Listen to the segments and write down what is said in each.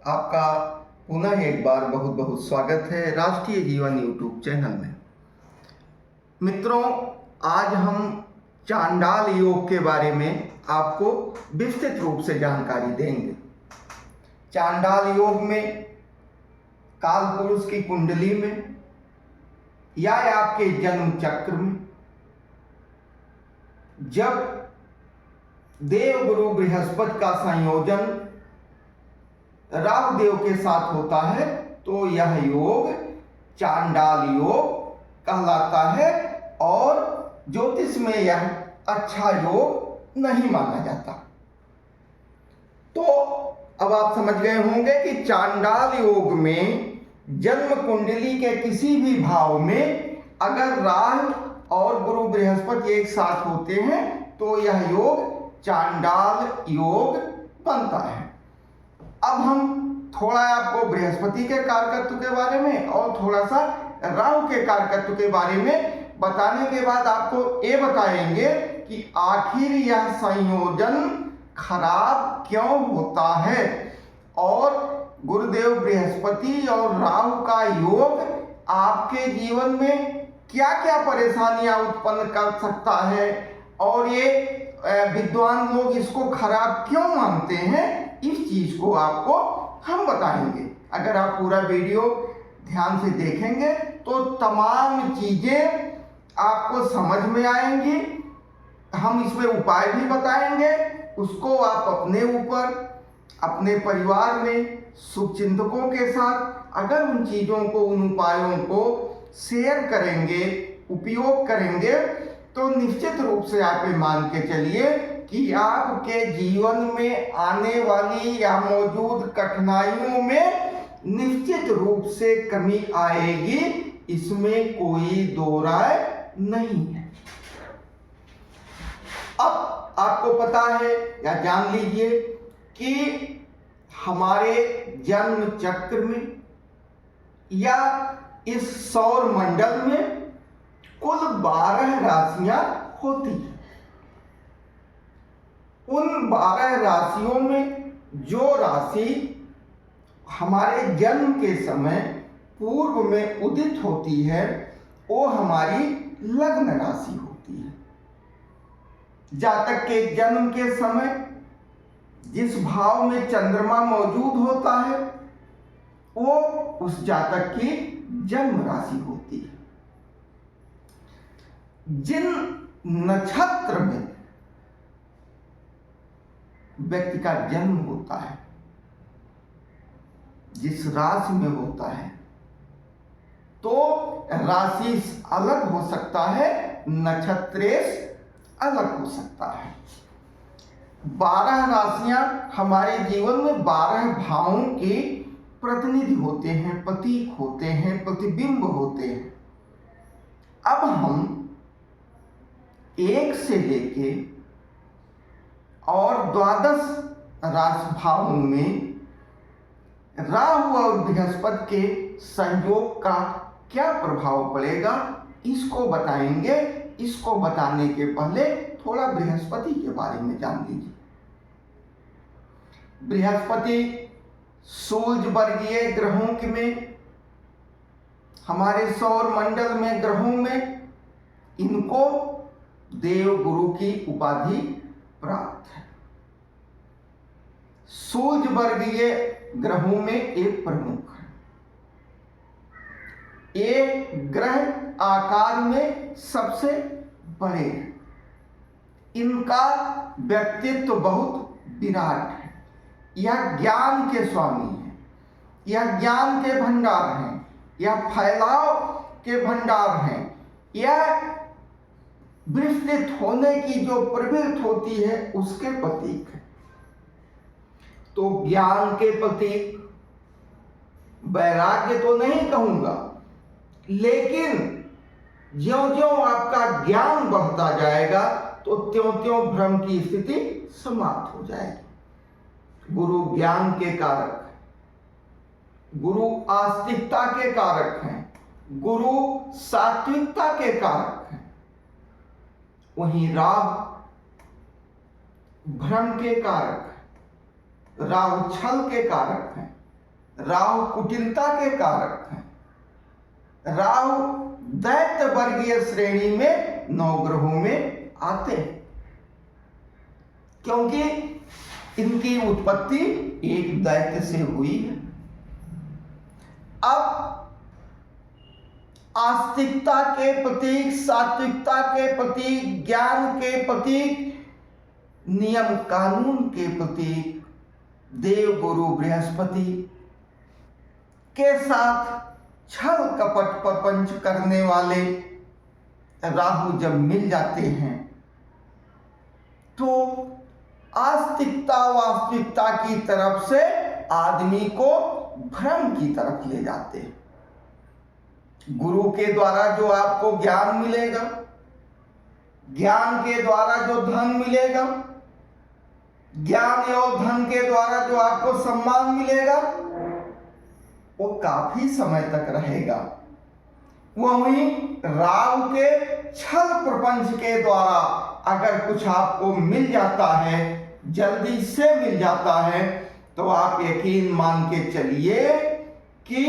आपका पुनः एक बार बहुत बहुत स्वागत है राष्ट्रीय जीवन यूट्यूब चैनल में। मित्रों, आज हम चांडाल योग के बारे में आपको विस्तृत रूप से जानकारी देंगे। चांडाल योग में काल पुरुष की कुंडली में या आपके जन्म चक्र में जब देव गुरु बृहस्पति का संयोजन राहु देव के साथ होता है तो यह योग चांडाल योग कहलाता है और ज्योतिष में यह अच्छा योग नहीं माना जाता। तो अब आप समझ गए होंगे कि चांडाल योग में जन्म कुंडली के किसी भी भाव में अगर राहु और गुरु बृहस्पति एक साथ होते हैं तो यह योग चांडाल योग बनता है। अब हम थोड़ा आपको बृहस्पति के कारकत्व के बारे में और थोड़ा सा राहु के कारकत्व के बारे में बताने के बाद आपको ये बताएंगे कि आखिर यह संयोजन खराब क्यों होता है और गुरुदेव बृहस्पति और राहु का योग आपके जीवन में क्या क्या परेशानियां उत्पन्न कर सकता है और ये विद्वान लोग इसको खराब क्यों मानते हैं, इस चीज को आपको हम बताएंगे। अगर आप पूरा वीडियो ध्यान से देखेंगे तो तमाम चीजें आपको समझ में आएंगी। हम इसमें उपाय भी बताएंगे, उसको आप अपने ऊपर अपने परिवार में शुभचिंतकों के साथ अगर उन चीजों को उन उपायों को शेयर करेंगे, उपयोग करेंगे तो निश्चित रूप से आप ये मान के चलिए कि आपके जीवन में आने वाली या मौजूद कठिनाइयों में निश्चित रूप से कमी आएगी, इसमें कोई दो राय नहीं है। अब आपको पता है या जान लीजिए कि हमारे जन्म चक्र में या इस सौर मंडल में कुल 12 राशियां होती हैं। उन 12 राशियों में जो राशि हमारे जन्म के समय पूर्व में उदित होती है वो हमारी लग्न राशि होती है। जातक के जन्म के समय जिस भाव में चंद्रमा मौजूद होता है वो उस जातक की जन्म राशि होती है। जिन नक्षत्र में व्यक्ति का जन्म होता है, जिस राशि में होता है, तो राशि अलग हो सकता है, नक्षत्रेश अलग हो सकता है। 12 राशियां हमारे जीवन में 12 भावों के प्रतिनिधि होते हैं, प्रतीक होते हैं, प्रतिबिंब होते हैं। अब हम एक से लेके और 12 राशि भावों में राहु और बृहस्पति के संयोग का क्या प्रभाव पड़ेगा इसको बताएंगे। इसको बताने के पहले थोड़ा बृहस्पति के बारे में जान लीजिए। बृहस्पति सूर्य वर्गीय ग्रहों के में हमारे सौर मंडल में ग्रहों में इनको देव गुरु की उपाधि प्राप्त है। सूर्य वर्गीय ग्रहों में एक प्रमुख है। एक ग्रह आकार में सबसे बड़े हैं। इनका व्यक्तित्व बहुत विराट है। यह ज्ञान के स्वामी है, यह ज्ञान के भंडार हैं, यह फैलाव के भंडार हैं, यह विस्तृत होने की जो प्रवृत्ति होती है उसके प्रतीक है। तो ज्ञान के प्रतीक, वैराग्य तो नहीं कहूंगा, लेकिन ज्यों-ज्यों आपका ज्ञान बढ़ता जाएगा तो त्यों-त्यों भ्रम की स्थिति समाप्त हो जाएगी। गुरु ज्ञान के कारक है, गुरु आस्तिकता के कारक हैं, गुरु सात्विकता के कारक हैं। वहीं राहु भ्रम के कारक है, राहु छल के कारक हैं, राहु कुटिलता के कारक हैं। राहु दैत्य वर्गीय श्रेणी में नवग्रहों में आते हैं, क्योंकि इनकी उत्पत्ति एक दैत्य से हुई है। अब आस्तिकता के प्रतीक, सात्विकता के प्रतीक, ज्ञान के प्रतीक, नियम कानून के प्रतीक देव गुरु बृहस्पति के साथ छल कपट प्रपंच करने वाले राहु जब मिल जाते हैं तो आस्तिकता वास्तविकता की तरफ से आदमी को भ्रम की तरफ ले जाते हैं। गुरु के द्वारा जो आपको ज्ञान मिलेगा, ज्ञान के द्वारा जो धन मिलेगा, ज्ञान और धन के द्वारा जो आपको सम्मान मिलेगा, वो काफी समय तक रहेगा। वहीं राहु के छल प्रपंच के द्वारा अगर कुछ आपको मिल जाता है, जल्दी से मिल जाता है, तो आप यकीन मान के चलिए कि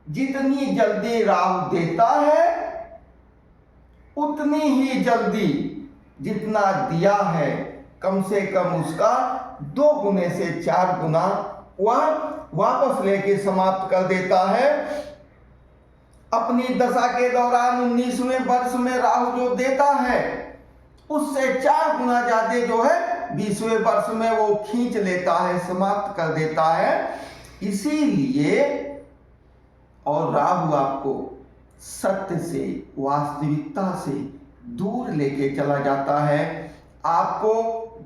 जितनी जल्दी राहु देता है उतनी ही जल्दी जितना दिया है कम से कम उसका 2 गुने से 4 गुना वह वापस लेके समाप्त कर देता है। अपनी दशा के दौरान 19वें वर्ष में राहु जो देता है उससे 4 गुना ज्यादा जो है 20वें वर्ष में वो खींच लेता है, समाप्त कर देता है। इसीलिए और राहु आपको सत्य से, वास्तविकता से दूर लेके चला जाता है, आपको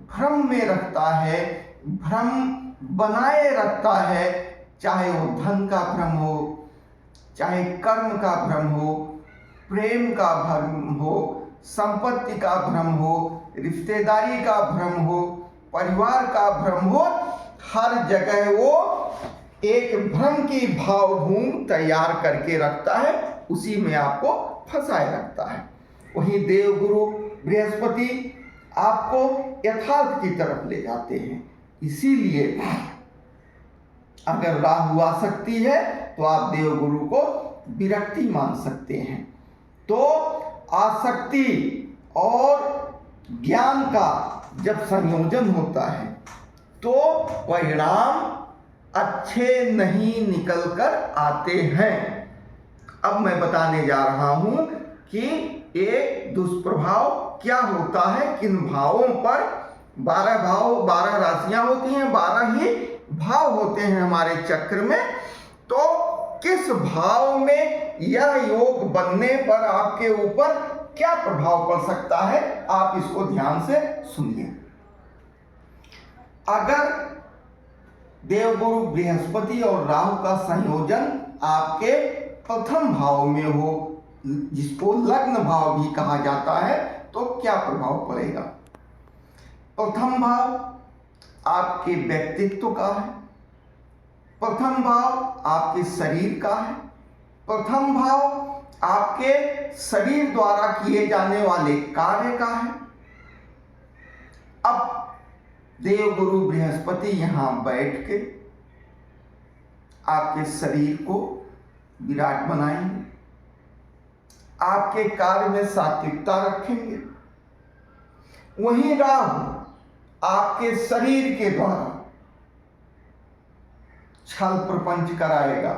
भ्रम में रखता है, भ्रम बनाए रखता है, चाहे वो धन का भ्रम हो, चाहे कर्म का भ्रम हो, प्रेम का भ्रम हो, संपत्ति का भ्रम हो, रिश्तेदारी का भ्रम हो, परिवार का भ्रम हो, हर जगह वो एक भ्रम की भावभूमि तैयार करके रखता है, उसी में आपको फंसाए रखता है। वहीं देव गुरु बृहस्पति आपको यथार्थ की तरफ ले जाते हैं। इसीलिए अगर राहु आसक्ति है तो आप देव गुरु को विरक्ति मान सकते हैं। तो आसक्ति और ज्ञान का जब संयोजन होता है तो परिणाम अच्छे नहीं निकल कर आते हैं। अब मैं बताने जा रहा हूं कि एक दुष्प्रभाव क्या होता है, किन भावों पर। 12 भाव, 12 राशियां होती हैं, 12 ही भाव होते हैं हमारे चक्र में। तो किस भाव में यह योग बनने पर आपके ऊपर क्या प्रभाव पड़ सकता है, आप इसको ध्यान से सुनिए। अगर देवगुरु बृहस्पति और राहु का संयोजन आपके प्रथम भाव में हो, जिसको लग्न भाव भी कहा जाता है, तो क्या प्रभाव पड़ेगा। प्रथम भाव आपके व्यक्तित्व का है, प्रथम भाव आपके शरीर का है, प्रथम भाव आपके शरीर द्वारा किए जाने वाले कार्य का है। अब देवगुरु बृहस्पति यहां बैठ के आपके शरीर को विराट बनाएंगे, आपके कार्य में सात्विकता रखेंगे। वहीं राहु आपके शरीर के द्वारा छल प्रपंच कराएगा।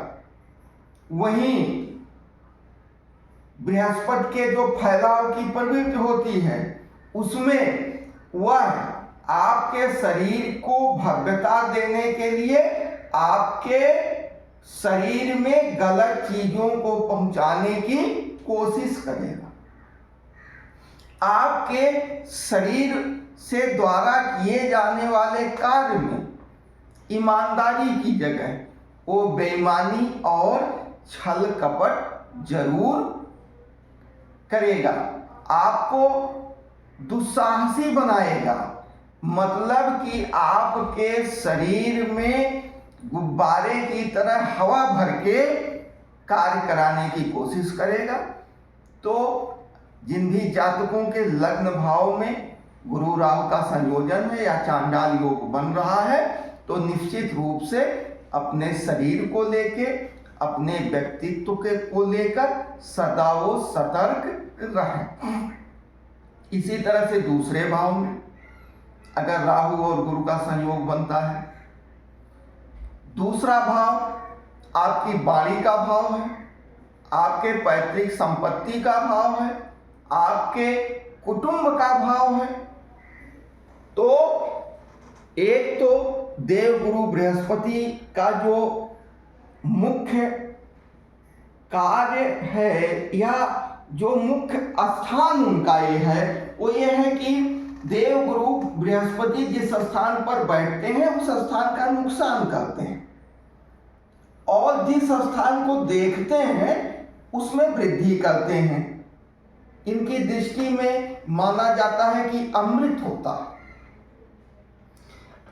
वहीं बृहस्पति के जो फैलाव की प्रवृत्ति होती है उसमें वह आपके शरीर को भव्यता देने के लिए आपके शरीर में गलत चीजों को पहुंचाने की कोशिश करेगा। आपके शरीर से द्वारा किए जाने वाले कार्य में ईमानदारी की जगह वो बेईमानी और छल कपट जरूर करेगा। आपको दुस्साहसी बनाएगा, मतलब कि आपके शरीर में गुब्बारे की तरह हवा भर के कार्य कराने की कोशिश करेगा। तो जिन भी जातकों के लग्न भाव में गुरु राहु का संयोजन है या चांडाल योग बन रहा है, तो निश्चित रूप से अपने शरीर को लेके, अपने व्यक्तित्व के को लेकर सदा वो सतर्क रहें। इसी तरह से दूसरे भाव में अगर राहु और गुरु का संयोग बनता है, दूसरा भाव आपकी वाणी का भाव है, आपके पैतृक संपत्ति का भाव है, आपके कुटुंब का भाव है। तो एक तो देवगुरु बृहस्पति का जो मुख्य कार्य है या जो मुख्य स्थान उनका ये है, वो ये है कि देवगुरु बृहस्पति जिस स्थान पर बैठते हैं उस स्थान का नुकसान करते हैं, और जिस स्थान को देखते हैं उसमें वृद्धि करते हैं। इनकी दृष्टि में माना जाता है कि अमृत होता है।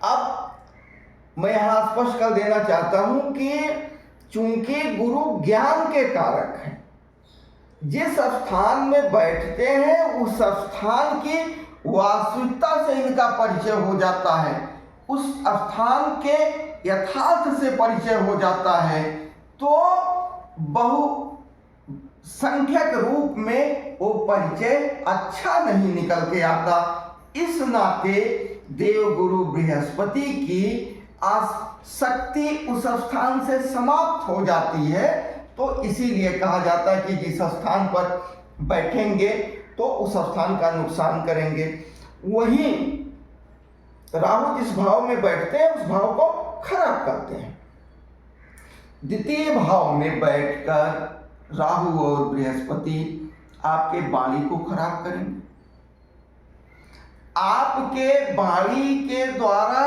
अब मैं यहां स्पष्ट कर देना चाहता हूं कि चूंकि गुरु ज्ञान के कारक हैं, जिस स्थान में बैठते हैं उस स्थान की वास्तविकता से इनका परिचय हो जाता है, उस स्थान के यथार्थ से परिचय हो जाता है। तो बहुसंख्यक रूप में वो परिचय अच्छा नहीं निकल के आता। इस नाते देवगुरु बृहस्पति की शक्ति उस स्थान से समाप्त हो जाती है। तो इसीलिए कहा जाता है कि जिस स्थान पर बैठेंगे तो उस स्थान का नुकसान करेंगे। वहीं राहु जिस भाव में बैठते हैं उस भाव को खराब करते हैं। द्वितीय भाव में बैठकर राहु और बृहस्पति आपके वाणी को खराब करेंगे। आपके वाणी के द्वारा,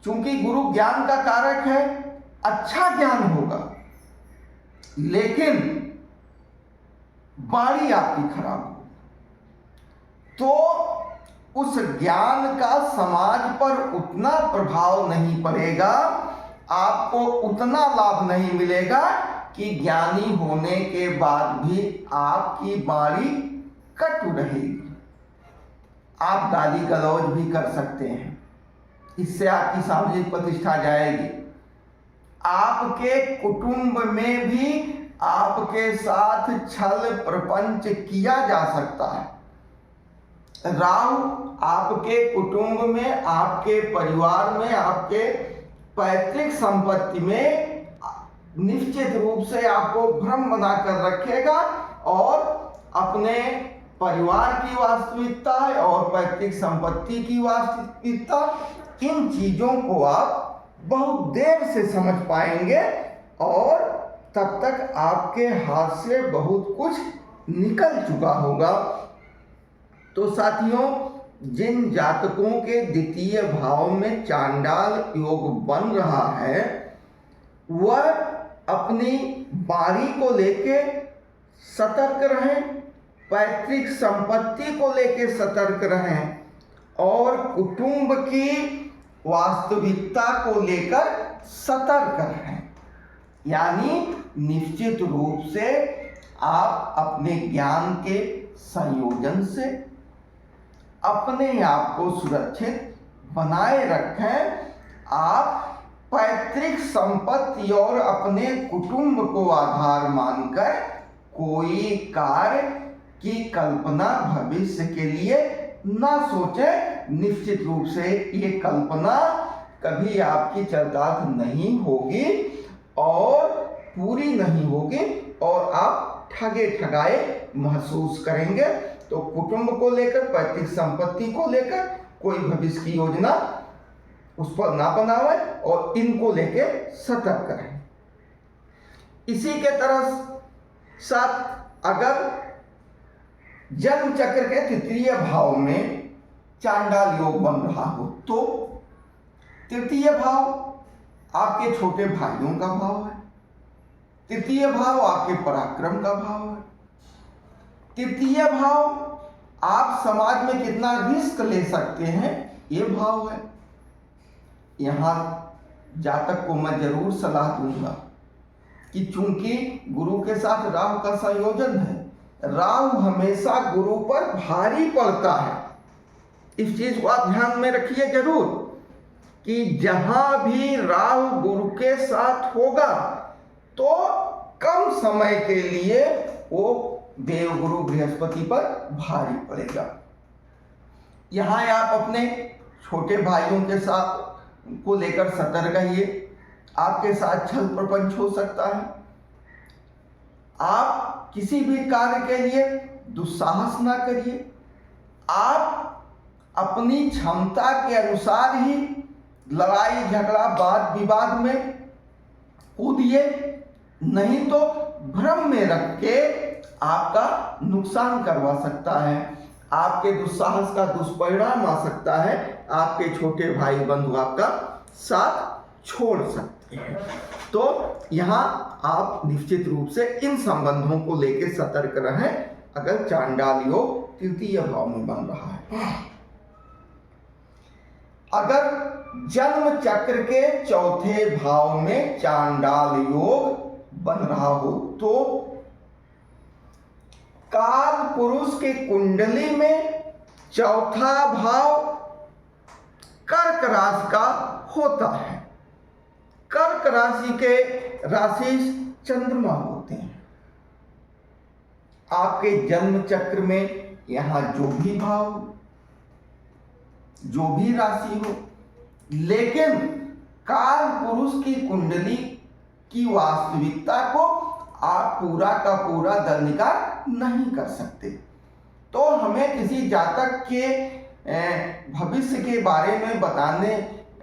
चूंकि गुरु ज्ञान का कारक है, अच्छा ज्ञान होगा, लेकिन वाणी आपकी खराब होगी तो उस ज्ञान का समाज पर उतना प्रभाव नहीं पड़ेगा, आपको उतना लाभ नहीं मिलेगा कि ज्ञानी होने के बाद भी आपकी वाणी कटु रहेगी। आप गाली गलौज भी कर सकते हैं, इससे आपकी सामाजिक प्रतिष्ठा जाएगी। आपके कुटुंब में भी आपके साथ छल प्रपंच किया जा सकता है। राहु आपके कुटुंब में, आपके परिवार में, आपके पैतृक संपत्ति में निश्चित रूप से आपको भ्रम बनाकर रखेगा और अपने परिवार की वास्तविकता और पैतृक संपत्ति की वास्तविकता, इन चीजों को आप बहुत देर से समझ पाएंगे और तब तक आपके हाथ से बहुत कुछ निकल चुका होगा। तो साथियों, जिन जातकों के द्वितीय भाव में चांडाल योग बन रहा है, वह अपनी वाणी को लेके सतर्क रहें, पैतृक संपत्ति को लेके सतर्क रहें और कुटुंब की वास्तविकता को लेकर सतर्क रहें। यानी निश्चित रूप से आप अपने ज्ञान के संयोजन से अपने आप को सुरक्षित बनाए रखें। आप पैतृक संपत्ति और अपने कुटुंब को आधार मानकर कोई कार्य की कल्पना भविष्य के लिए ना सोचें। निश्चित रूप से ये कल्पना कभी आपकी चरितार्थ नहीं होगी और पूरी नहीं होगी और आप ठगे ठगाए महसूस करेंगे। तो कुटुंब को लेकर, पैतृक संपत्ति को लेकर कोई भविष्य की योजना उस पर ना बनावे और इनको लेके सतर्क रहें। इसी के तरह साथ अगर जन्म चक्र के तृतीय भाव में चांडाल योग बन रहा हो, तो तृतीय भाव आपके छोटे भाइयों का भाव है, तृतीय भाव आपके पराक्रम का भाव है, तृतीय भाव आप समाज में कितना रिस्क ले सकते हैं ये भाव है। यहाँ जातक को मैं जरूर सलाह दूंगा कि चूंकि गुरु के साथ राहु का संयोजन है, राहु हमेशा गुरु पर भारी पड़ता है। इस चीज को आप ध्यान में रखिए जरूर। कि जहां भी राहु गुरु के साथ होगा तो कम समय के लिए वो देवगुरु बृहस्पति पर भारी पड़ेगा। यहाँ आप अपने छोटे भाइयों के साथ को लेकर सतर्क रहिए। आपके साथ छल प्रपंच हो सकता है। आप किसी भी कार्य के लिए दुस्साहस ना करिए। आप अपनी क्षमता के अनुसार ही लड़ाई झगड़ा वाद विवाद में कूदिए, नहीं तो भ्रम में रख के आपका नुकसान करवा सकता है। आपके दुस्साहस का दुष्परिणाम आ सकता है। आपके छोटे भाई बंधु आपका साथ छोड़ सकते हैं। तो यहाँ आप निश्चित रूप से इन संबंधों को लेकर सतर्क रहें अगर चांडाल योग तृतीय भाव में बन रहा है। अगर जन्म चक्र के चौथे भाव में चांडाल योग बन रहा हो तो काल पुरुष की कुंडली में चौथा भाव कर्क राशि का होता है। कर्क राशि के राशि चंद्रमा होते हैं। आपके जन्म चक्र में यहां जो भी भाव जो भी राशि हो, लेकिन काल पुरुष की कुंडली की वास्तविकता को आप पूरा का पूरा दर्निकार नहीं कर सकते। तो हमें किसी जातक के भविष्य के बारे में बताने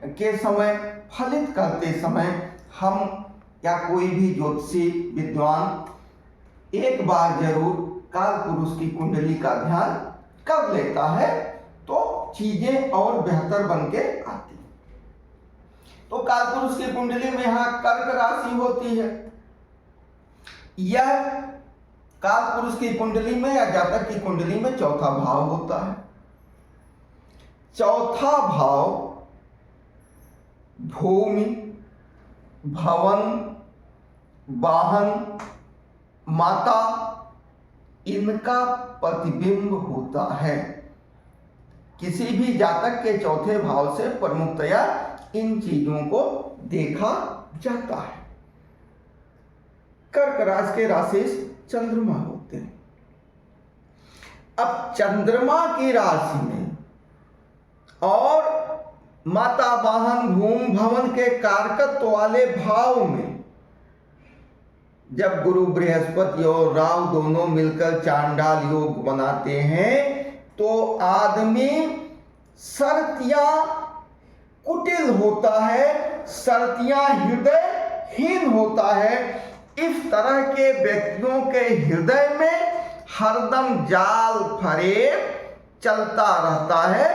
के समय, फलित करते समय हम या कोई भी ज्योतिषी विद्वान एक बार जरूर काल पुरुष की कुंडली का ध्यान कर लेता है तो चीजें और बेहतर बन के आती। तो काल पुरुष की कुंडली में यहां कर्क राशि होती है। यह काल पुरुष की कुंडली में या जातक की कुंडली में चौथा भाव होता है। चौथा भाव भूमि, भवन, वाहन, माता, इनका प्रतिबिंब होता है। किसी भी जातक के चौथे भाव से प्रमुखतया इन चीजों को देखा जाता है। कर्क राशि के राशि चंद्रमा होते हैं। अब चंद्रमा की राशि में और माता, वाहन, भूमि, भवन के कारकत्व वाले भाव में जब गुरु बृहस्पति और राहु दोनों मिलकर चांडाल योग बनाते हैं तो आदमी शर्तियां कुटिल होता है, शर्तियां हृदयहीन होता है। इस तरह के व्यक्तियों के हृदय में हरदम जाल फरेब चलता रहता है।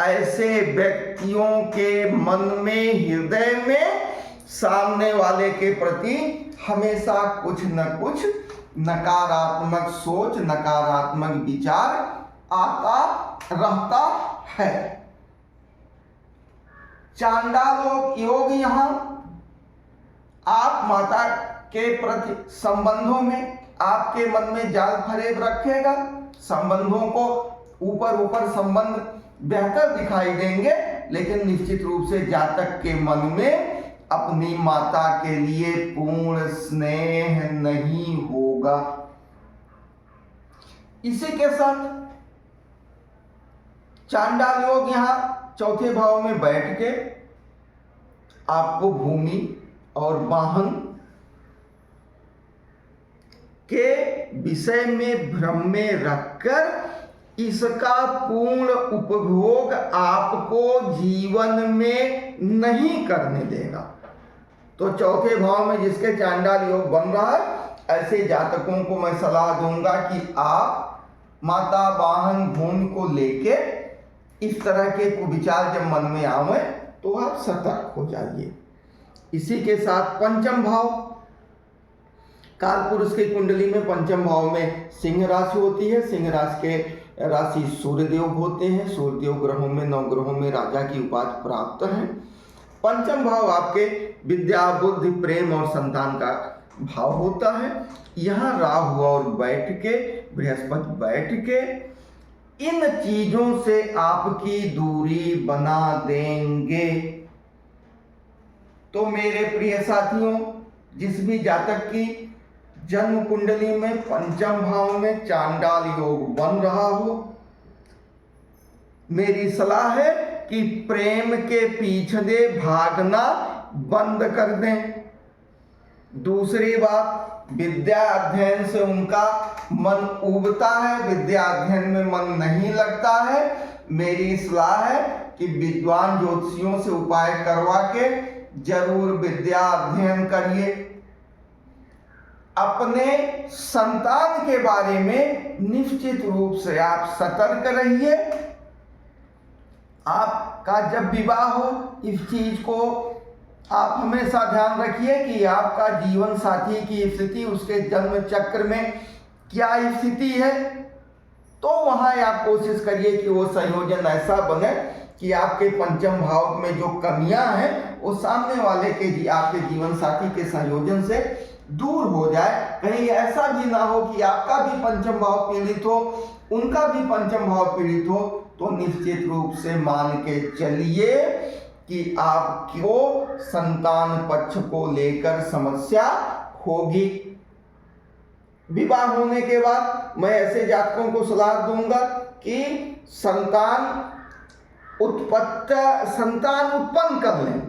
ऐसे व्यक्तियों के मन में, हृदय में सामने वाले के प्रति हमेशा कुछ न कुछ नकारात्मक सोच, नकारात्मक विचार आता रहता है। चांडाल योग यहाँ आप माता के प्रति संबंधों में आपके मन में जाल फरेब रखेगा। संबंधों को ऊपर संबंध बेहतर दिखाई देंगे, लेकिन निश्चित रूप से जातक के मन में अपनी माता के लिए पूर्ण स्नेह नहीं होगा। इसी के साथ चांडाल योग यहाँ चौथे भाव में बैठ के आपको भूमि और वाहन के विषय में भ्रम में रखकर इसका पूर्ण उपभोग आपको जीवन में नहीं करने देगा। तो चौथे भाव में जिसके चांडाल योग बन रहा है, ऐसे जातकों को मैं सलाह दूंगा कि आप माता, वाहन, भूमि को लेके इस तरह के विचार जब मन में आवे तो आप सतर्क हो जाइए। इसी के साथ पंचम भाव, काल पुरुष की कुंडली में पंचम भाव में सिंह राशि होती है। सिंह राशि के राशि सूर्यदेव होते हैं। सूर्यदेव ग्रहों में, नौ ग्रहों में राजा की उपाधि प्राप्त है। पंचम भाव आपके विद्या, बुद्धि, प्रेम और संतान का भाव होता है। यहाँ राहु और बैठ के, बृहस्पति बैठ के इन चीजों से आपकी दूरी बना देंगे। तो मेरे प्रिय साथियों, जिस भी जातक की जन्म कुंडली में पंचम भाव में चांडाल योग बन रहा हो, मेरी सलाह है कि प्रेम के पीछे भागना बंद कर दें। दूसरी बात, विद्या अध्ययन से उनका मन उबता है, विद्या अध्ययन में मन नहीं लगता है। मेरी सलाह है कि विद्वान ज्योतिषियों से उपाय करवा के जरूर विद्या अध्ययन करिए। अपने संतान के बारे में निश्चित रूप से आप सतर्क रहिए। आपका जब विवाह हो, इस चीज को आप हमेशा ध्यान रखिए कि आपका जीवन साथी की स्थिति, उसके जन्म चक्र में क्या स्थिति है, तो वहां आप कोशिश करिए कि वो संयोजन ऐसा बने कि आपके पंचम भाव में जो कमियां हैं वो सामने वाले के आपके जीवन साथी के संयोजन से दूर हो जाए। कहीं ऐसा भी ना हो कि आपका भी पंचम भाव पीड़ित हो, उनका भी पंचम भाव पीड़ित हो, तो निश्चित रूप से मान के चलिए कि आपको संतान पक्ष को लेकर समस्या होगी। विवाह होने के बाद मैं ऐसे जातकों को सलाह दूंगा कि संतान उत्पन्न कर लें।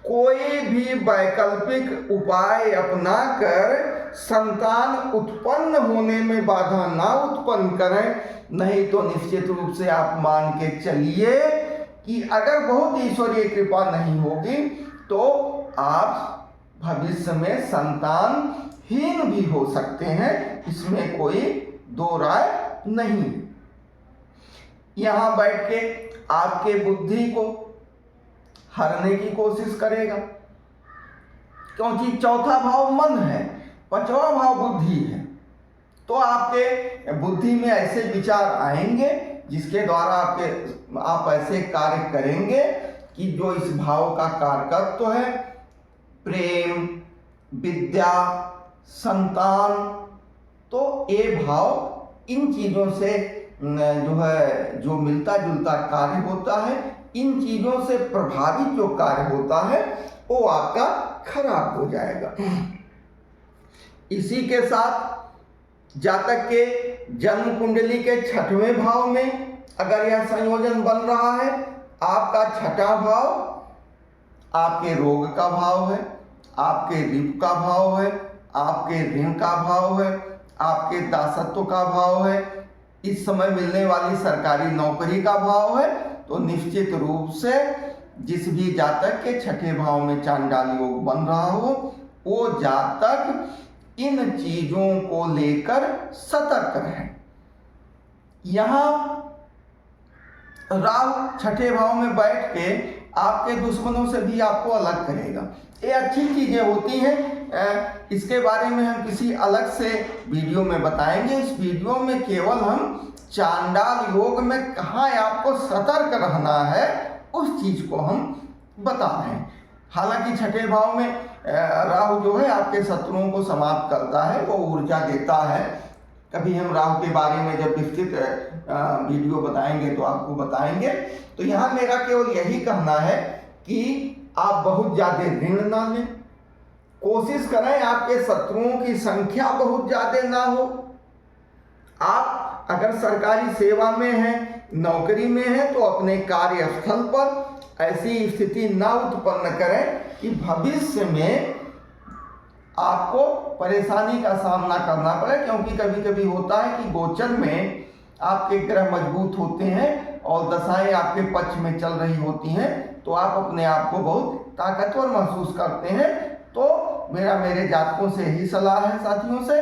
कोई भी वैकल्पिक उपाय अपनाकर संतान उत्पन्न होने में बाधा ना उत्पन्न करें, नहीं तो निश्चित रूप से आप मान के चलिए कि अगर बहुत ईश्वरीय कृपा नहीं होगी तो आप भविष्य में संतानहीन भी हो सकते हैं, इसमें कोई दो राय नहीं। यहां बैठ के आपके बुद्धि को हरने की कोशिश करेगा, क्योंकि चौथा भाव मन है, पांचवा भाव बुद्धि है। तो आपके बुद्धि में ऐसे विचार आएंगे जिसके द्वारा आप ऐसे कार्य करेंगे कि जो इस भाव का कारकत्व है, प्रेम, विद्या, संतान, तो ये भाव इन चीजों से जो मिलता जुलता कार्य होता है, इन चीजों से प्रभावित जो कार्य होता है वो आपका खराब हो जाएगा। इसी के साथ जातक के जन्म कुंडली के छठवें भाव में अगर यह संयोजन बन रहा है, आपका छठा भाव आपके रोग का भाव है, आपके रिप का भाव है, आपके ऋण का भाव है, आपके दासत्व का भाव है, इस समय मिलने वाली सरकारी नौकरी का भाव है, तो निश्चित रूप से जिस भी जातक के छठे भाव में चांडाल योग बन रहा हो, वो जातक इन चीजों को लेकर सतर्क रहे। यहां राहु छठे भाव में बैठ के आपके दुश्मनों से भी आपको अलग करेगा। ये अच्छी चीजें होती हैं, इसके बारे में हम किसी अलग से वीडियो में बताएंगे। इस वीडियो में केवल हम चांडाल योग में कहाँ आपको सतर्क रहना है उस चीज को हम बता रहे हैं। हालांकि छठे भाव में राहु जो है आपके शत्रुओं को समाप्त करता है, वो ऊर्जा देता है। कभी हम राहु के बारे में जब विस्तृत वीडियो बताएंगे तो आपको बताएंगे। तो यहाँ मेरा केवल यही कहना है कि आप बहुत ज्यादा ऋण ना लें, कोशिश करें आपके शत्रुओं की संख्या बहुत ज्यादा ना हो। आप अगर सरकारी सेवा में हैं, नौकरी में हैं, तो अपने कार्यस्थल पर ऐसी स्थिति ना उत्पन्न करें कि भविष्य में आपको परेशानी का सामना करना पड़े। क्योंकि कभी कभी होता है कि गोचर में आपके ग्रह मजबूत होते हैं और दशाएं आपके पक्ष में चल रही होती हैं, तो आप अपने आप को बहुत ताकतवर महसूस करते हैं। तो मेरे जातकों से यही सलाह है साथियों से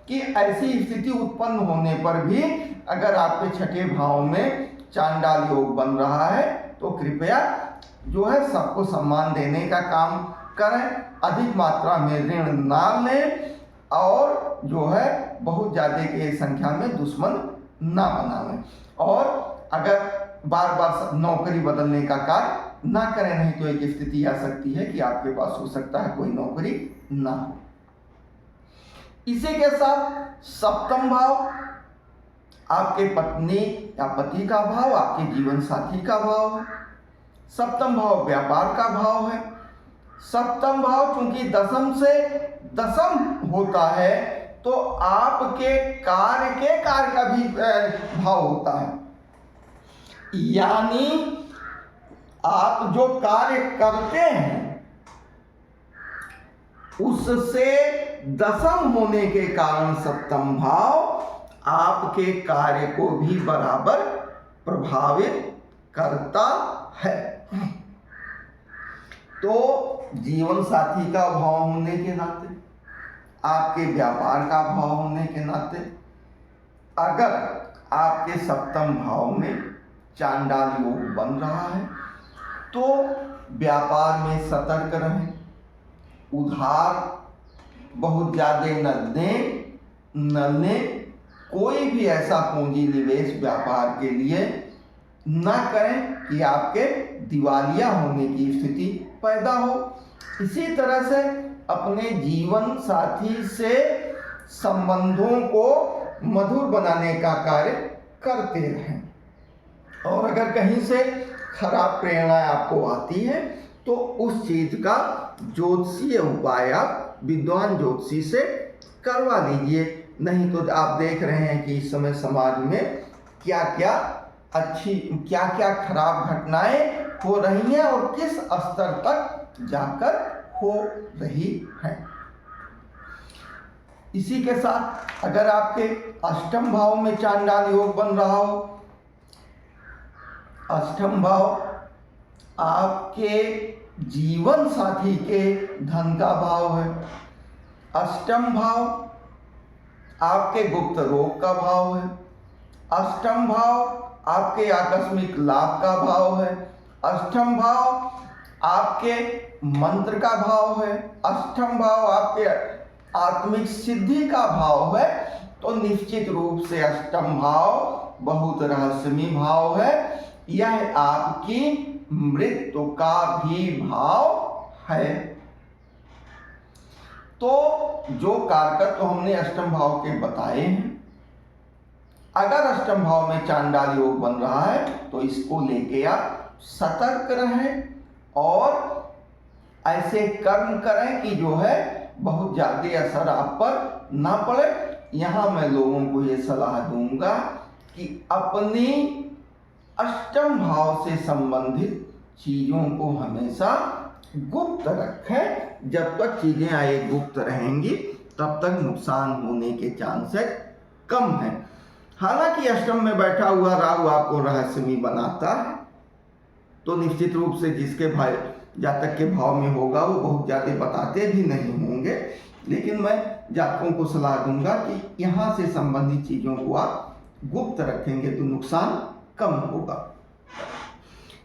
कि ऐसी स्थिति उत्पन्न होने पर भी अगर आपके छठे भाव में चांडाल योग बन रहा है तो कृपया जो है सबको सम्मान देने का काम करें, अधिक मात्रा में ऋण ना लें और जो है बहुत ज़्यादा की संख्या में दुश्मन ना बनावें। और अगर बार बार नौकरी बदलने का कार्य ना करें, नहीं तो एक स्थिति आ सकती है कि आपके पास हो सकता है कोई नौकरी ना हो। इसी के साथ सप्तम भाव आपके पत्नी या पति का भाव, आपके जीवन साथी का भाव है। सप्तम भाव व्यापार का भाव है। सप्तम भाव चूंकि दशम से दशम होता है तो आपके कार्य का भी भाव होता है, यानी आप जो कार्य करते हैं उससे दशम होने के कारण सप्तम भाव आपके कार्य को भी बराबर प्रभावित करता है। तो जीवन साथी का भाव होने के नाते, आपके व्यापार का भाव होने के नाते, अगर आपके सप्तम भाव में चांडाल योग बन रहा है तो व्यापार में सतर्क रहें, उधार बहुत ज़्यादा न लें, कोई भी ऐसा पूंजी निवेश व्यापार के लिए ना करें कि आपके दिवालिया होने की स्थिति पैदा हो। इसी तरह से अपने जीवन साथी से संबंधों को मधुर बनाने का कार्य करते रहें, और अगर कहीं से खराब प्रेरणा आपको आती है तो उस चीज का ज्योतिषीय उपाय आप विद्वान ज्योतिषी से करवा लीजिए। नहीं तो आप देख रहे हैं कि इस समय समाज में क्या क्या खराब घटनाएं हो रही हैं और किस स्तर तक जाकर हो रही हैं। इसी के साथ अगर आपके अष्टम भाव में चांडाल योग बन रहा हो, अष्टम भाव आपके जीवन साथी के धन का भाव है, अष्टम भाव आपके गुप्त रोग का भाव है, अष्टम भाव आपके आकस्मिक लाभ का भाव है, अष्टम भाव आपके मंत्र का भाव है, अष्टम भाव आपके आत्मिक सिद्धि का भाव है। तो निश्चित रूप से अष्टम भाव बहुत रहस्यमय भाव है, यह आपकी मृत्यु का भी भाव है। तो जो कारक तो हमने अष्टम भाव के बताए हैं, अगर अष्टम भाव में चांडाल योग बन रहा है तो इसको लेके आप सतर्क रहें और ऐसे कर्म करें कि जो है बहुत ज़्यादा असर आप पर ना पड़े। यहाँ मैं लोगों को ये सलाह दूंगा कि अपनी अष्टम भाव से संबंधित चीज़ों को हमेशा गुप्त रखें। जब तक चीज़ें आए गुप्त रहेंगी तब तक नुकसान होने के चांसेस कम हैं। हालांकि अष्टम में बैठा हुआ राहु आपको रहस्यमय बनाता है, तो निश्चित रूप से जिसके भाई जातक के भाव में होगा वो बहुत ज़्यादा बताते भी नहीं होंगे, लेकिन मैं जातकों को सलाह दूंगा कि यहाँ से संबंधित चीज़ों को आप गुप्त रखेंगे तो नुकसान कम होगा।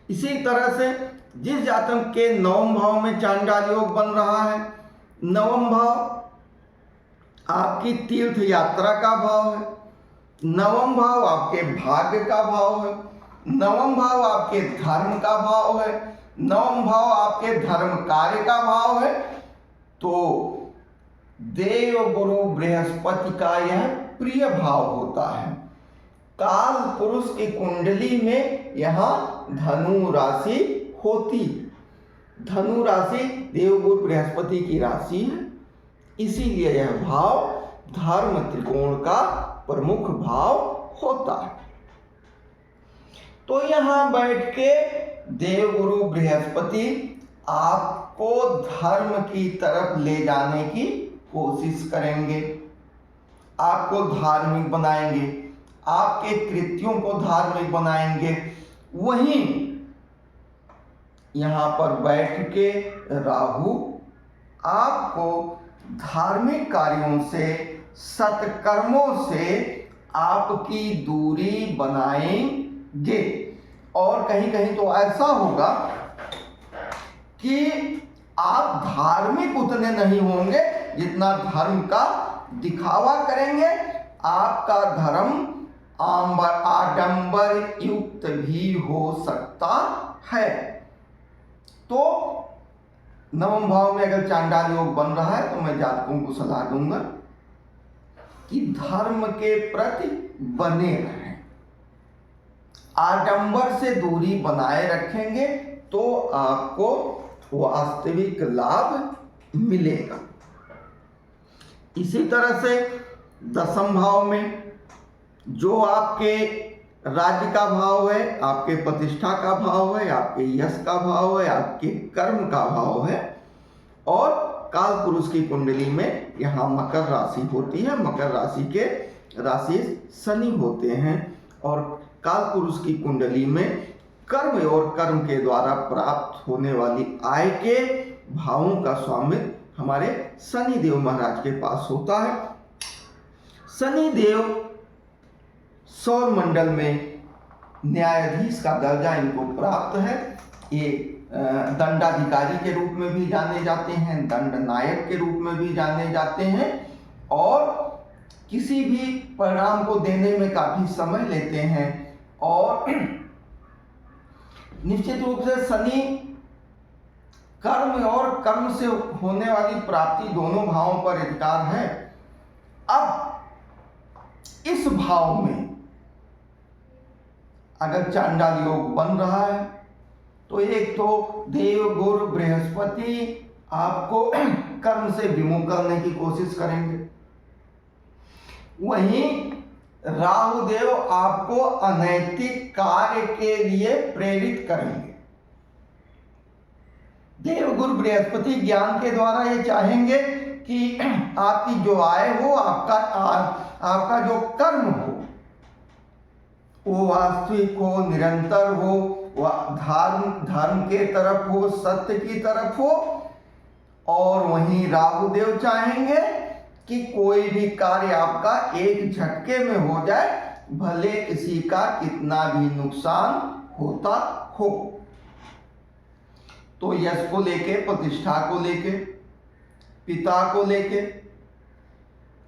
इसी तरह से जिस जातक के नवम भाव में चांडाल योग बन रहा है, नवम भाव आपकी तीर्थ यात्रा का भाव है, नवम भाव आपके भाग्य का भाव है, नवम भाव आपके धर्म का भाव है, नवम भाव आपके धर्म कार्य का भाव है। तो देव गुरु बृहस्पति का यह प्रिय भाव होता है। काल पुरुष की कुंडली में यहाँ धनु राशि होती, धनु राशि देवगुरु बृहस्पति की राशि है, इसीलिए यह भाव धर्म त्रिकोण का प्रमुख भाव होता है। तो यहाँ बैठ के देवगुरु बृहस्पति आपको धर्म की तरफ ले जाने की कोशिश करेंगे, आपको धार्मिक बनाएंगे, आपके कृत्यों को धार्मिक बनाएंगे। वहीं यहाँ पर बैठ के राहु आपको धार्मिक कार्यों से, सत्कर्मों से आपकी दूरी बनाएंगे। और कहीं कहीं तो ऐसा होगा कि आप धार्मिक उतने नहीं होंगे जितना धर्म का दिखावा करेंगे। आपका धर्म आडंबर युक्त भी हो सकता है। तो नवम भाव में अगर चांडाल योग बन रहा है तो मैं जातकों को सलाह दूंगा कि धर्म के प्रति बने रहें, आडंबर से दूरी बनाए रखेंगे तो आपको वास्तविक लाभ मिलेगा। इसी तरह से दसम भाव में जो आपके राज्य का भाव है, आपके प्रतिष्ठा का भाव है, आपके यश का भाव है, आपके कर्म का भाव है, और काल पुरुष की कुंडली में यहाँ मकर राशि होती है। मकर राशि के राशि शनि होते हैं, और काल पुरुष की कुंडली में कर्म और कर्म के द्वारा प्राप्त होने वाली आय के भावों का स्वामित्व हमारे शनि देव महाराज के पास होता है। शनि देव सौर मंडल में न्यायाधीश का दर्जा इनको प्राप्त है। ये दंडाधिकारी के रूप में भी जाने जाते हैं, दंड नायक के रूप में भी जाने जाते हैं, और किसी भी परिणाम को देने में काफी समय लेते हैं। और निश्चित रूप से शनि कर्म और कर्म से होने वाली प्राप्ति दोनों भावों पर अधिकार है। अब इस भाव में अगर चांडाल योग बन रहा है तो एक तो देव गुरु बृहस्पति आपको कर्म से विमुख करने की कोशिश करेंगे, वहीं राहु देव आपको अनैतिक कार्य के लिए प्रेरित करेंगे। देव गुरु बृहस्पति ज्ञान के द्वारा ये चाहेंगे कि आपकी जो आय हो, आपका जो कर्म हो वो वास्तविक हो, निरंतर हो, धर्म के तरफ हो, सत्य की तरफ हो। और वहीं राहु देव चाहेंगे कि कोई भी कार्य आपका एक झटके में हो जाए, भले किसी का कितना भी नुकसान होता हो। तो यश को लेके, प्रतिष्ठा को लेके, पिता को लेके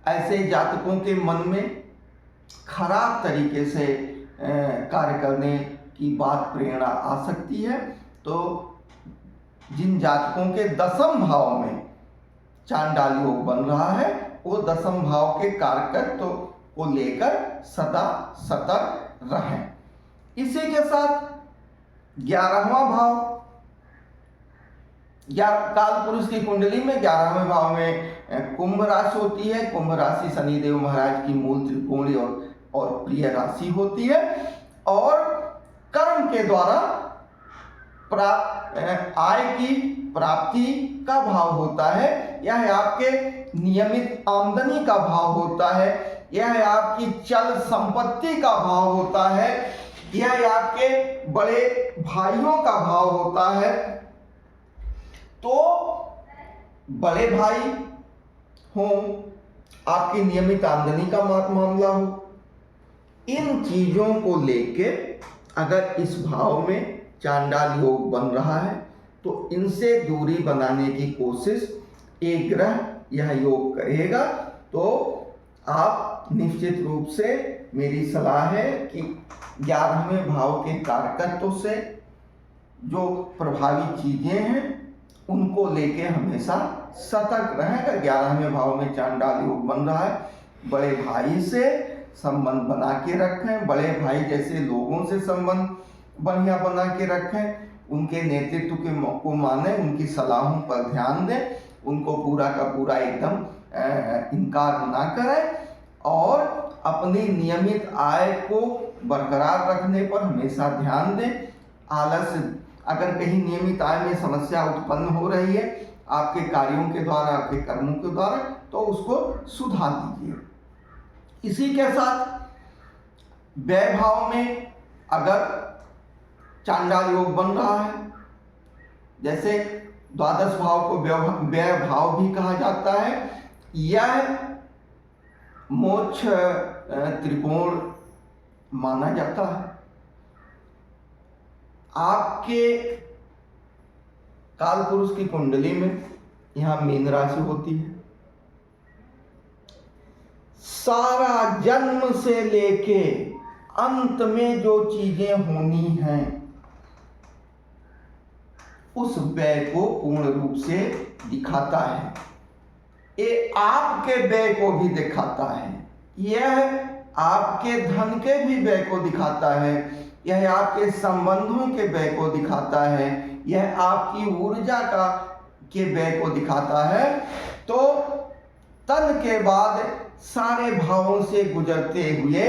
ऐसे जातकों के मन में खराब तरीके से कार्य करने की बात प्रेरणा आ सकती है। तो जिन जातकों के दसम भाव में चांडाल योग बन रहा है, वो दसम भाव के कारकत्व को लेकर सदा सतर्क रहें। इसी के साथ 11वां भाव, काल पुरुष की कुंडली में 11वें भाव में कुंभ राशि होती है। कुंभ राशि शनिदेव महाराज की मूल त्रिकोणीय और प्रिय राशि होती है, और कर्म के द्वारा आय की प्राप्ति का भाव होता है। यह आपके नियमित आमदनी का भाव होता है, यह आपकी चल संपत्ति का भाव होता है, यह आपके बड़े भाइयों का भाव होता है। तो बड़े भाई हो, आपकी नियमित आमदनी का मामला हो, इन चीजों को लेके अगर इस भाव में चांडाल योग बन रहा है तो इनसे दूरी बनाने की कोशिश एक ग्रह यह योग करेगा। तो आप निश्चित रूप से, मेरी सलाह है कि 11वें भाव के कारकत्व से जो प्रभावी चीजें हैं उनको लेके हमेशा सतर्क रहें। अगर 11वें भाव में चांडाल योग बन रहा है, बड़े भाई से संबंध बना के रखें, बड़े भाई जैसे लोगों से संबंध बढ़िया बना के रखें, उनके नेतृत्व को माने, उनकी सलाहों पर ध्यान दें, उनको पूरा का पूरा एकदम इनकार ना करें, और अपनी नियमित आय को बरकरार रखने पर हमेशा ध्यान दें। आलस्य, अगर कहीं नियमित आय में समस्या उत्पन्न हो रही है आपके कार्यों के द्वारा, आपके कर्मों के द्वारा, तो उसको सुधार दीजिए। इसी के साथ व्यय भाव में अगर चांडाल योग बन रहा है, जैसे द्वादश भाव को व्यय भाव भी कहा जाता है, यह मोक्ष त्रिकोण माना जाता है। आपके काल पुरुष की कुंडली में यहाँ मीन राशि होती है। सारा जन्म से लेके अंत में जो चीजें होनी हैं उस व्यय को पूर्ण रूप से दिखाता है। ये आपके व्यय को भी दिखाता है, यह आपके धन के भी व्यय को दिखाता है, यह आपके संबंधों के व्यय को दिखाता है, यह आपकी ऊर्जा के व्यय को दिखाता है। तो तन के बाद सारे भावों से गुजरते हुए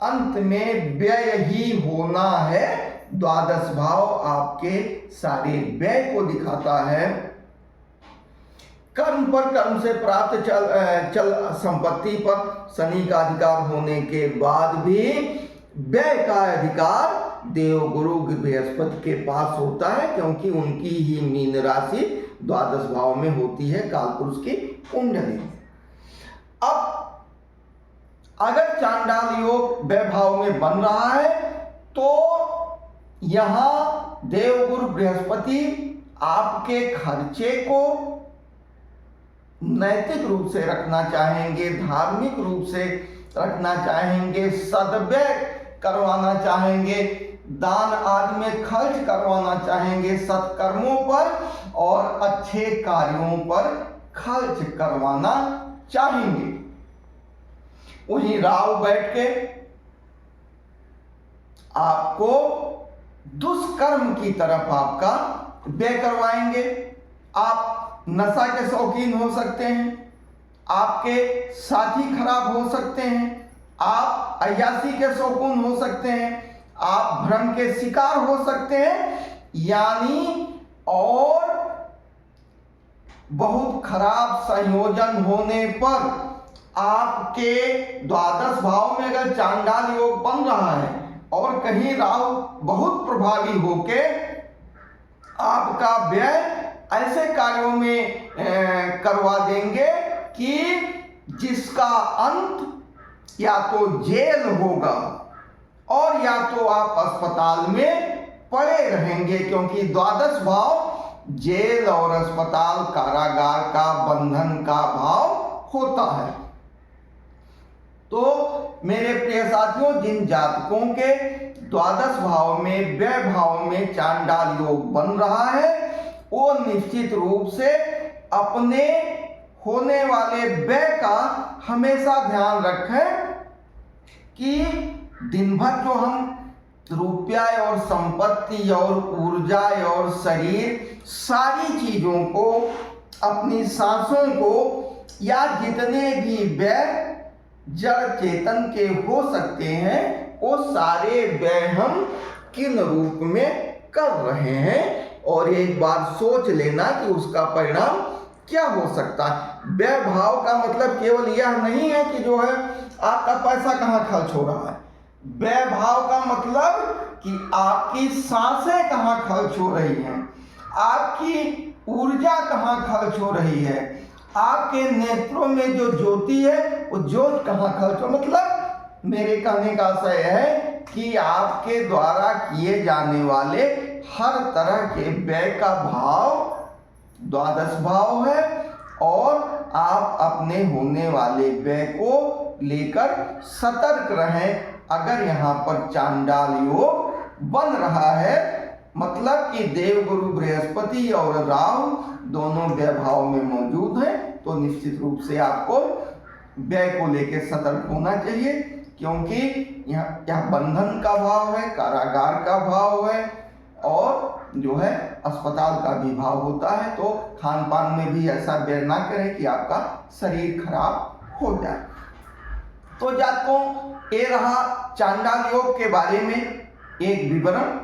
अंत में व्यय ही होना है। द्वादश भाव आपके सारे व्यय को दिखाता है। कर्म पर कर्म से प्राप्त चल संपत्ति पर शनि का अधिकार होने के बाद भी व्यय का अधिकार देवगुरु बृहस्पति के पास होता है, क्योंकि उनकी ही मीन राशि द्वादश भाव में होती है कालपुरुष की कुंडली। अब अगर चांडाल योग व्यय भाव में बन रहा है तो यहां देवगुरु बृहस्पति आपके खर्चे को नैतिक रूप से रखना चाहेंगे, धार्मिक रूप से रखना चाहेंगे, सद्व्यय करवाना चाहेंगे, दान आदि में खर्च करवाना चाहेंगे, सत्कर्मों पर और अच्छे कार्यों पर खर्च करवाना चाहेंगे। वहीं राहु बैठ के आपको दुष्कर्म की तरफ आपका व्यय करवाएंगे। आप नशा के शौकीन हो सकते हैं, आपके साथी खराब हो सकते हैं, आप अय्यासी के शौकीन हो सकते हैं, आप भ्रम के शिकार हो सकते हैं, यानी और बहुत खराब संयोजन होने पर आपके द्वादश भाव में अगर चांडाल योग बन रहा है और कहीं राहु बहुत प्रभावी होके आपका व्यय ऐसे कार्यों में करवा देंगे कि जिसका अंत या तो जेल होगा और या तो आप अस्पताल में पड़े रहेंगे, क्योंकि द्वादश भाव जेल और अस्पताल कारागार का बंधन का भाव होता है। तो मेरे प्रिय साथियों, जिन जातकों के द्वादश भाव में व्यय भाव में चांडाल योग बन रहा है वो निश्चित रूप से अपने होने वाले व्यय का हमेशा ध्यान रखें कि दिन भर जो हम रुपया और संपत्ति और ऊर्जा और शरीर सारी चीजों को, अपनी सांसों को या जितने भी व्यय जड़ चेतन के हो सकते हैं वो सारे व्यय हम किन रूप में कर रहे हैं, और एक बार सोच लेना कि उसका परिणाम क्या हो सकता है। व्यय भाव का मतलब केवल यह नहीं है कि जो है आपका पैसा कहाँ खर्च हो रहा है। व्यय भाव का मतलब कि आपकी सांसें कहाँ खर्च हो रही हैं, आपकी ऊर्जा कहाँ खर्च हो रही है, आपके नेत्रों में जो ज्योति है वो ज्योति कहाँ खर्च हो। मतलब मेरे कहने का आशय है कि आपके द्वारा किए जाने वाले हर तरह के व्यय का भाव द्वादश भाव है, और आप अपने होने वाले व्यय को लेकर सतर्क रहें। अगर यहाँ पर चांडाल योग बन रहा है मतलब कि देवगुरु बृहस्पति और राहु दोनों व्यय भाव में मौजूद हैं, तो निश्चित रूप से आपको व्यय को लेकर सतर्क होना चाहिए, क्योंकि यह बंधन का भाव है, कारागार का भाव है और जो है अस्पताल का भी भाव होता है। तो खान पान में भी ऐसा व्यय ना करें कि आपका शरीर खराब हो जाए। तो जातकों, ये रहा चांडाल योग के बारे में एक विवरण।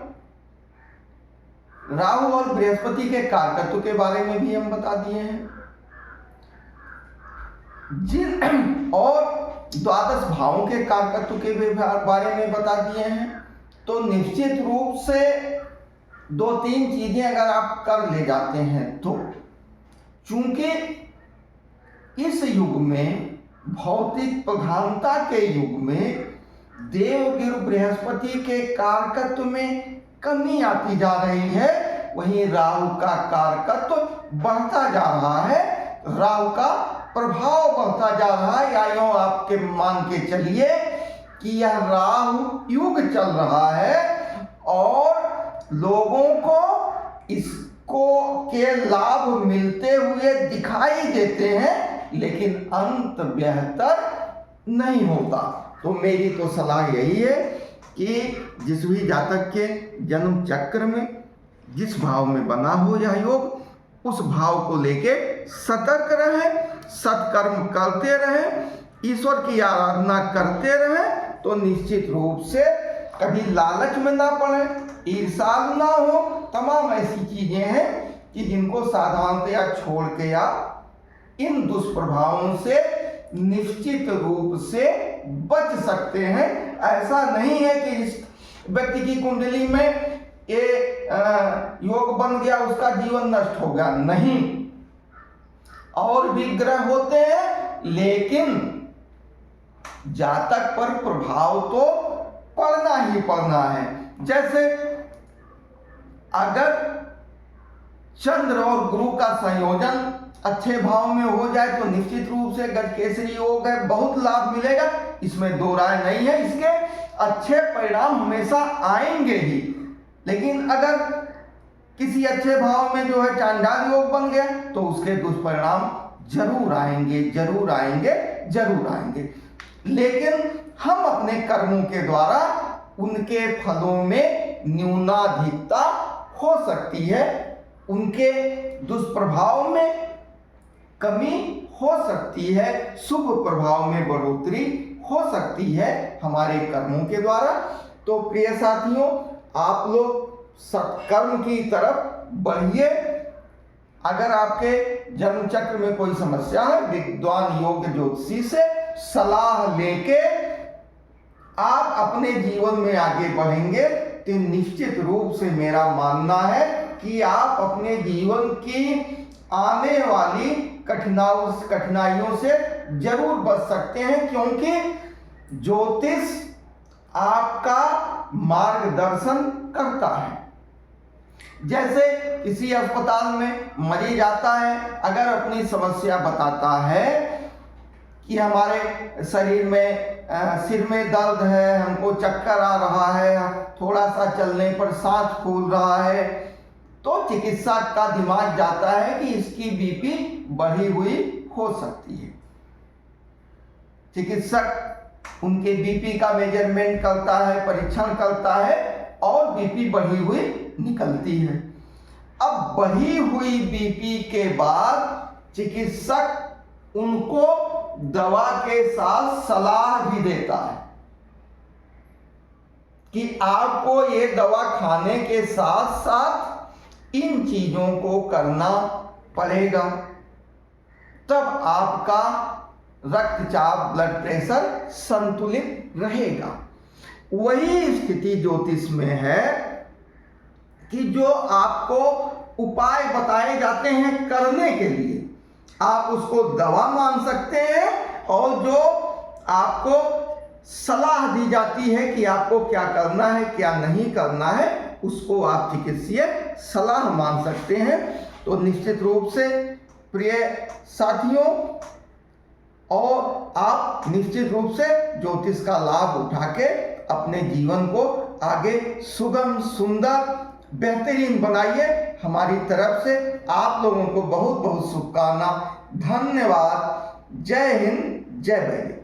राहु और बृहस्पति के कारकत्व के बारे में भी हम बता दिए हैं, और द्वादश भावों के कारकत्व के बारे में बता दिए हैं। तो निश्चित रूप से 2-3 चीजें अगर आप कर ले जाते हैं तो, चूंकि इस युग में भौतिक प्रधानता के युग में देवगुरु बृहस्पति के कारकत्व में कमी आती जा रही है, वहीं राहु का कारकत्व बढ़ता जा रहा है, राहु का प्रभाव बढ़ता जा रहा है। या यूं आपके मान के चलिए कि यह राहु युग चल रहा है और लोगों को इसको के लाभ मिलते हुए दिखाई देते हैं, लेकिन अंत बेहतर नहीं होता। तो मेरी तो सलाह यही है कि जिस भी जातक के जन्म चक्र में जिस भाव में बना हो यह योग, उस भाव को लेके सतर्क रहे, सत्कर्म करते रहे, ईश्वर की आराधना करते रहे, तो निश्चित रूप से कभी लालच में ना पड़े, ईर्ष्यालु ना हो। तमाम ऐसी चीजें हैं कि जिनको साधारणतया छोड़ के आप इन दुष्प्रभावों से निश्चित रूप से बच सकते हैं। ऐसा नहीं है कि इस व्यक्ति की कुंडली में ये योग बन गया, उसका जीवन नष्ट हो गया, नहीं। और भी ग्रह होते हैं, लेकिन जातक पर प्रभाव तो पड़ना ही पड़ना है। जैसे अगर चंद्र और गुरु का संयोजन अच्छे भाव में हो जाए तो निश्चित रूप से गजकेसरी योग है, बहुत लाभ मिलेगा, इसमें दो राय नहीं है। इसके अच्छे परिणाम हमेशा आएंगे ही। लेकिन अगर किसी अच्छे भाव में जो है चांडाल योग बन गया तो उसके दुष्परिणाम जरूर आएंगे, जरूर आएंगे, जरूर आएंगे। लेकिन हम अपने कर्मों के द्वारा उनके फलों में न्यूनाधिकता हो सकती है, उनके दुष्प्रभाव में कमी हो सकती है, शुभ प्रभाव में बढ़ोतरी हो सकती है हमारे कर्मों के द्वारा। तो प्रिय साथियों, आप लोग सत्कर्म की तरफ बढ़िए। अगर आपके जन्म चक्र में कोई समस्या है, विद्वान योग ज्योतिषी से सलाह लेके आप अपने जीवन में आगे बढ़ेंगे तो निश्चित रूप से मेरा मानना है कि आप अपने जीवन की आने वाली कठिनाइयों से जरूर बच सकते हैं, क्योंकि ज्योतिष आपका मार्गदर्शन करता है। जैसे किसी अस्पताल में मरीज आता है, अगर अपनी समस्या बताता है कि हमारे शरीर में सिर में दर्द है, हमको चक्कर आ रहा है, थोड़ा सा चलने पर सांस फूल रहा है, तो चिकित्सक का दिमाग जाता है कि इसकी बीपी बढ़ी हुई हो सकती है। चिकित्सक उनके बीपी का मेजरमेंट करता है, परीक्षण करता है और बीपी बढ़ी हुई निकलती है। अब बढ़ी हुई बीपी के बाद चिकित्सक उनको दवा के साथ सलाह भी देता है कि आपको ये दवा खाने के साथ साथ इन चीजों को करना पड़ेगा, तब आपका रक्तचाप, ब्लड प्रेशर संतुलित रहेगा। वही स्थिति ज्योतिष में है कि जो आपको उपाय बताए जाते हैं करने के लिए, आप उसको दवा मान सकते हैं, और जो आपको सलाह दी जाती है कि आपको क्या करना है क्या नहीं करना है, उसको आप चिकित्सीय सलाह मान सकते हैं। तो निश्चित रूप से प्रिय साथियों, और आप निश्चित रूप से ज्योतिष का लाभ उठा के अपने जीवन को आगे सुगम, सुंदर, बेहतरीन बनाइए। हमारी तरफ से आप लोगों को बहुत बहुत शुभकामना। धन्यवाद। जय हिंद, जय वैदिक।